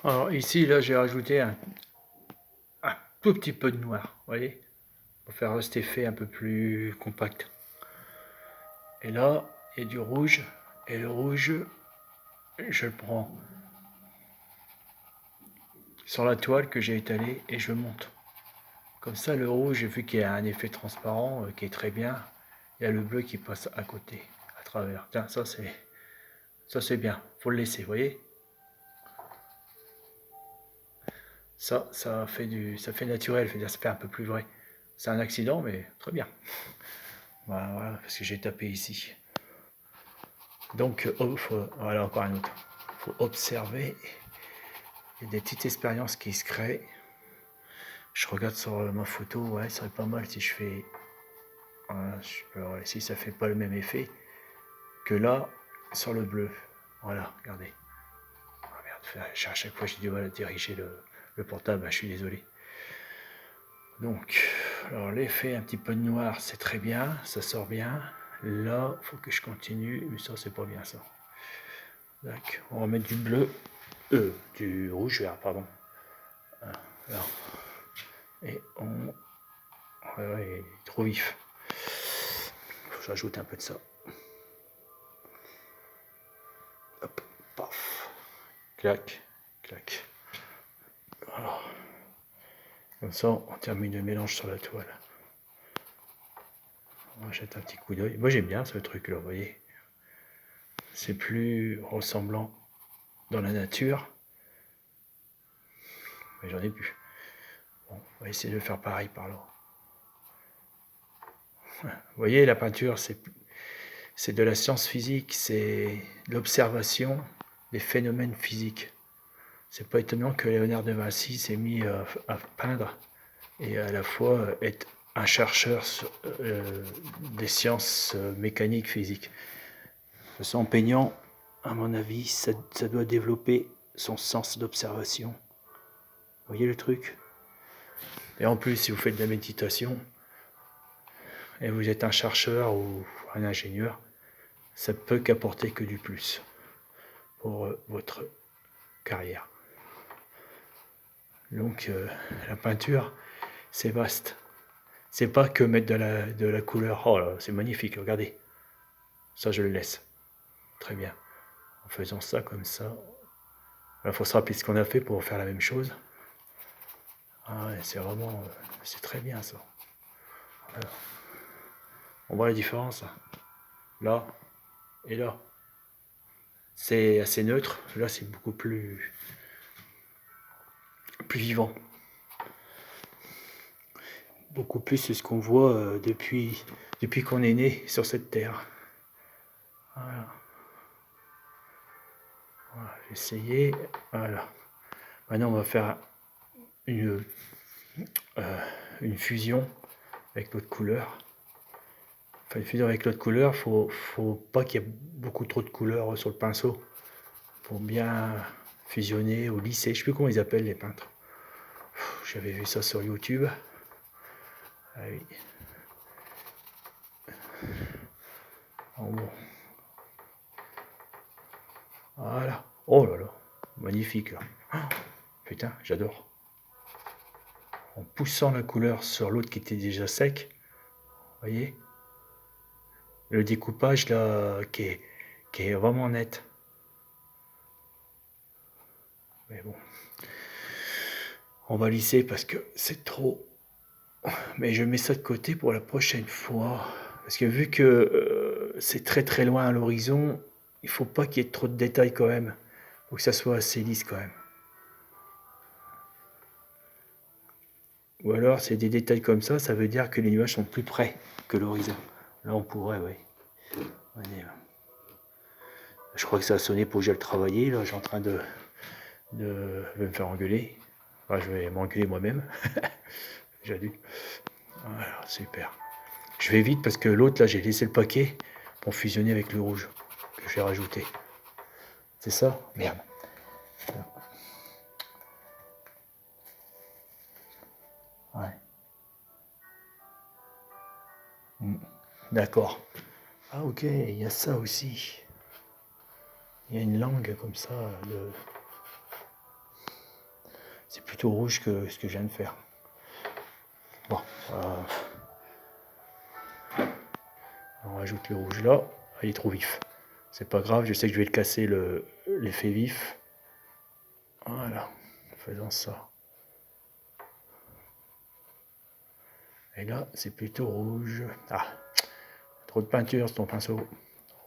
Alors ici, là, j'ai rajouté un tout petit peu de noir, vous voyez, pour faire cet effet un peu plus compact. Et là, il y a du rouge, et le rouge, je le prends sur la toile que j'ai étalée et je monte. Comme ça, le rouge, vu qu'il y a un effet transparent qui est très bien, il y a le bleu qui passe à côté, à travers. Tiens, ça c'est bien, faut le laisser, vous voyez. Ça fait naturel, ça fait un peu plus vrai. C'est un accident, mais très bien. Voilà, voilà, parce que j'ai tapé ici. Donc, voilà encore un autre. Il faut observer. Il y a des petites expériences qui se créent. Je regarde sur ma photo, ouais, ça serait pas mal si je fais. Voilà, si ça fait pas le même effet que là sur le bleu. Voilà, regardez. Oh, merde, à chaque fois j'ai du mal à diriger le portable, je suis désolé. Donc, alors l'effet un petit peu de noir, c'est très bien, ça sort bien. Là, il faut que je continue, mais ça c'est pas bien ça. Donc, on va mettre du bleu, du rouge vert, pardon. Là. Et on... Ouais, il est trop vif. Faut que j'ajoute un peu de ça. Hop, paf. Clac, clac. Voilà. Comme ça, on termine le mélange sur la toile. On jette un petit coup d'œil. Moi j'aime bien ce truc là, vous voyez. C'est plus ressemblant dans la nature. Mais j'en ai plus. Bon, on va essayer de faire pareil par là. Vous voyez, la peinture, c'est de la science physique, c'est l'observation des phénomènes physiques. C'est pas étonnant que Léonard de Vinci s'est mis à peindre et à la fois être un chercheur des sciences mécaniques, physiques. En peignant, à mon avis, ça doit développer son sens d'observation. Vous voyez le truc? Et en plus, si vous faites de la méditation, et vous êtes un chercheur ou un ingénieur, ça peut qu'apporter que du plus pour votre carrière. Donc la peinture, c'est vaste. C'est pas que mettre de la couleur. Oh là, c'est magnifique, regardez. Ça, je le laisse. Très bien. En faisant ça comme ça. Il faut se rappeler ce qu'on a fait pour faire la même chose. Ah ouais, c'est vraiment... c'est très bien ça. Alors, on voit la différence. Là et là. C'est assez neutre. Là, c'est beaucoup plus vivant. Beaucoup plus ce qu'on voit depuis qu'on est né sur cette terre. Voilà. Voilà, j'ai essayé. Voilà. Maintenant, on va faire une fusion avec l'autre couleur. Enfin, une fusion avec l'autre couleur, faut pas qu'il y ait beaucoup trop de couleurs sur le pinceau pour bien fusionner ou lisser. Je sais plus comment ils appellent les peintres. J'avais vu ça sur YouTube. Ah oui. Oh, bon. Voilà. Oh là là, magnifique là. Oh, putain, j'adore. En poussant la couleur sur l'autre qui était déjà sec, vous voyez, le découpage là qui est vraiment net. Mais bon, on va lisser parce que c'est trop. Mais je mets ça de côté pour la prochaine fois. Parce que vu que c'est très très loin à l'horizon, il faut pas qu'il y ait trop de détails quand même. Il faut que ça soit assez lisse quand même. Ou alors c'est des détails comme ça veut dire que les nuages sont plus près que l'horizon. Là on pourrait, oui. Je crois que ça a sonné pour que j'aille travailler. Là, je suis en train de me faire engueuler. Enfin, je vais m'engueuler moi-même. J'ai dû. Voilà, super. Je vais vite parce que l'autre, là, j'ai laissé le paquet pour fusionner avec le rouge que j'ai rajouté. C'est ça? Merde. Ouais. D'accord. Ah ok, il y a ça aussi. Il y a une langue comme ça. c'est plutôt rouge que ce que je viens de faire. Bon, on rajoute le rouge là. Il est trop vif. C'est pas grave, je sais que je vais le casser l'effet vif. Voilà, faisons ça. Et là, c'est plutôt rouge. Ah, trop de peinture sur ton pinceau.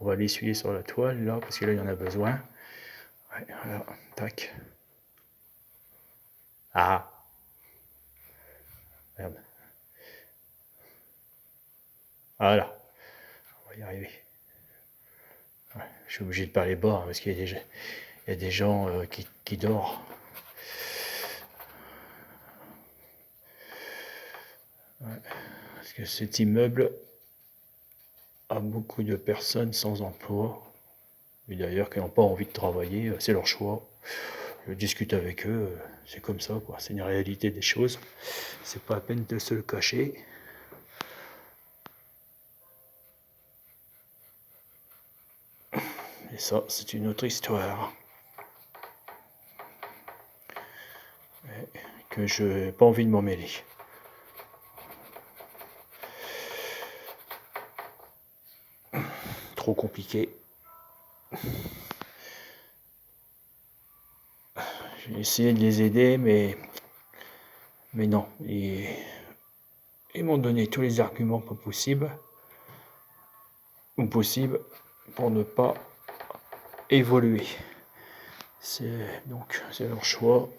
On va l'essuyer sur la toile là, parce que là, il y en a besoin. Ouais, voilà, tac. Ah, merde. Voilà, on va y arriver. Ouais, je suis obligé de parler bas, parce qu'il y a des gens qui dorment. Ouais, parce que cet immeuble a beaucoup de personnes sans emploi, et d'ailleurs qui n'ont pas envie de travailler, c'est leur choix. Je discute avec eux, c'est comme ça, quoi. C'est une réalité des choses. C'est pas à peine de se le cacher. Et ça, c'est une autre histoire. Et que je n'ai pas envie de m'en mêler. Trop compliqué. J'ai essayé de les aider, mais non. Ils m'ont donné tous les arguments pas possibles, ou possibles, pour ne pas évoluer. Donc, c'est leur choix.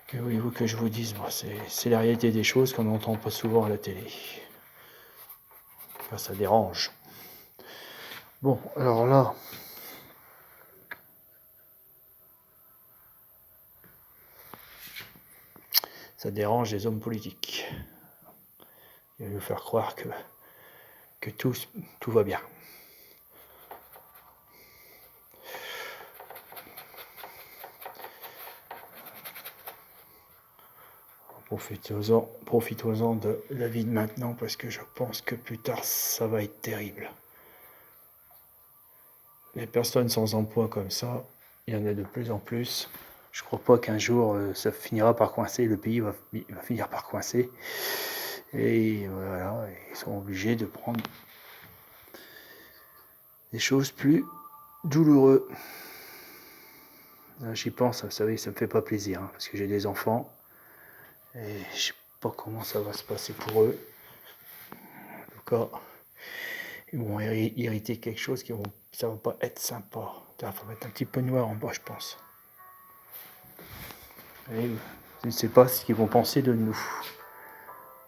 Que voulez-vous que je vous dise? Moi, c'est la réalité des choses qu'on n'entend pas souvent à la télé. Enfin, ça dérange. Bon, alors là, ça dérange les hommes politiques. Ils veulent nous faire croire que tout va bien. Profitons-en de la vie de maintenant, parce que je pense que plus tard, ça va être terrible. Les personnes sans emploi comme ça, il y en a de plus en plus. Je crois pas qu'un jour, ça finira par coincer, le pays va finir par coincer. Et voilà, ils sont obligés de prendre des choses plus douloureuses. J'y pense, vous savez, ça me fait pas plaisir, parce que j'ai des enfants. Et je sais pas comment ça va se passer pour eux. En tout cas, ils vont hériter quelque chose ça va pas être sympa. Ça va mettre un petit peu noir en bas, je pense. Et je ne sais pas ce qu'ils vont penser de nous,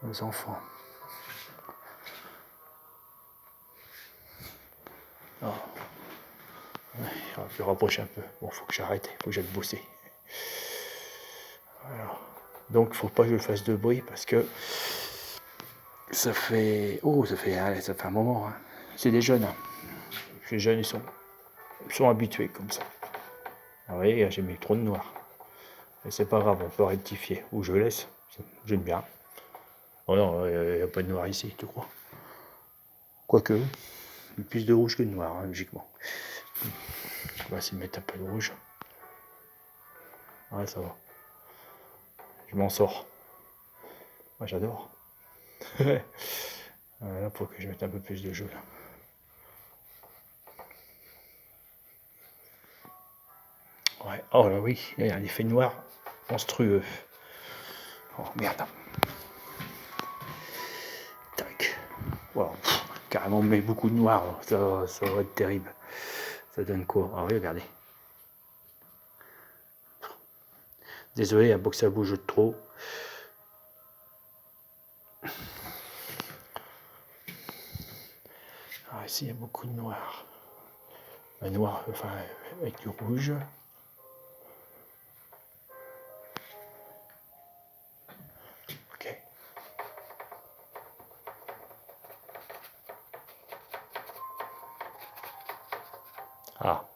nos enfants. Oh. Ouais, je vais rapprocher un peu. Bon, faut que j'arrête, faut que j'aille bosser. Voilà. Donc, faut pas que je fasse de bruit, parce que ça fait un moment. Hein. C'est des jeunes. Hein. Les jeunes, ils sont habitués comme ça. Ah oui, j'ai mis trop de noir. Mais c'est pas grave, on peut rectifier. Ou je laisse. J'aime bien. Oh non, il n'y a pas de noir ici, tu crois? Quoique, plus de rouge que de noir, hein, logiquement. On va essayer de mettre un peu de rouge. Ouais, ça va. Je m'en sors. Moi, j'adore. Là, faut que je mette un peu plus de jaune. Ouais. Oh là oui, il y a un effet noir monstrueux. Oh merde. Tac. Wow. Carrément, on met beaucoup de noir. Ça va être terrible. Ça donne quoi? Ah oui, regardez. Désolé, un peu que ça bouge trop. Ah, ici, il y a beaucoup de noir. Un noir, enfin, avec du rouge. Ok. Ah.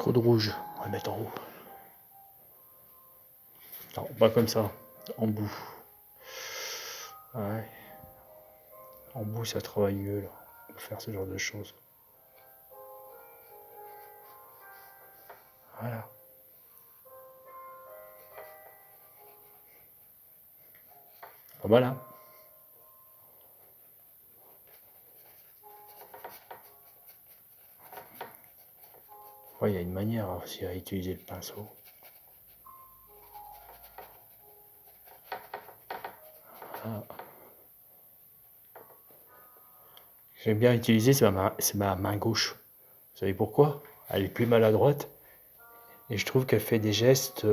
trop de rouge. On va mettre en haut. Non, pas comme ça. En bout. Ouais. En bout, ça travaille mieux, là. Pour faire ce genre de choses. Voilà. Voilà. Ouais, il y a une manière aussi à utiliser le pinceau. Voilà. J'aime bien utiliser, c'est ma main gauche. Vous savez pourquoi? Elle est plus maladroite. Et je trouve qu'elle fait des gestes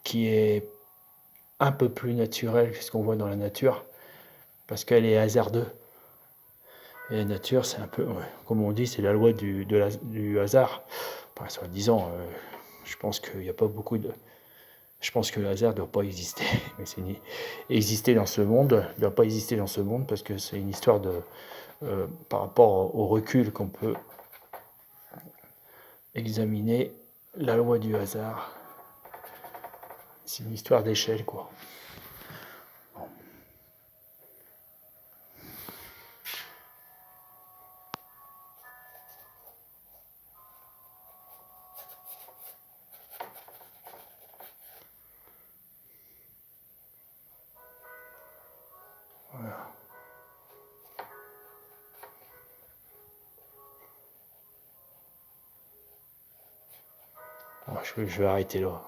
qui est un peu plus naturel que ce qu'on voit dans la nature. Parce qu'elle est hasardeux. Et la nature, c'est un peu, ouais, comme on dit, c'est la loi du hasard. Enfin, soi-disant, je pense qu'il n'y a pas beaucoup de... Je pense que le hasard ne doit pas exister. Mais c'est exister dans ce monde, ne doit pas exister dans ce monde parce que c'est une histoire de... par rapport au recul qu'on peut examiner la loi du hasard. C'est une histoire d'échelle, quoi. Voilà. Bon, je vais arrêter là.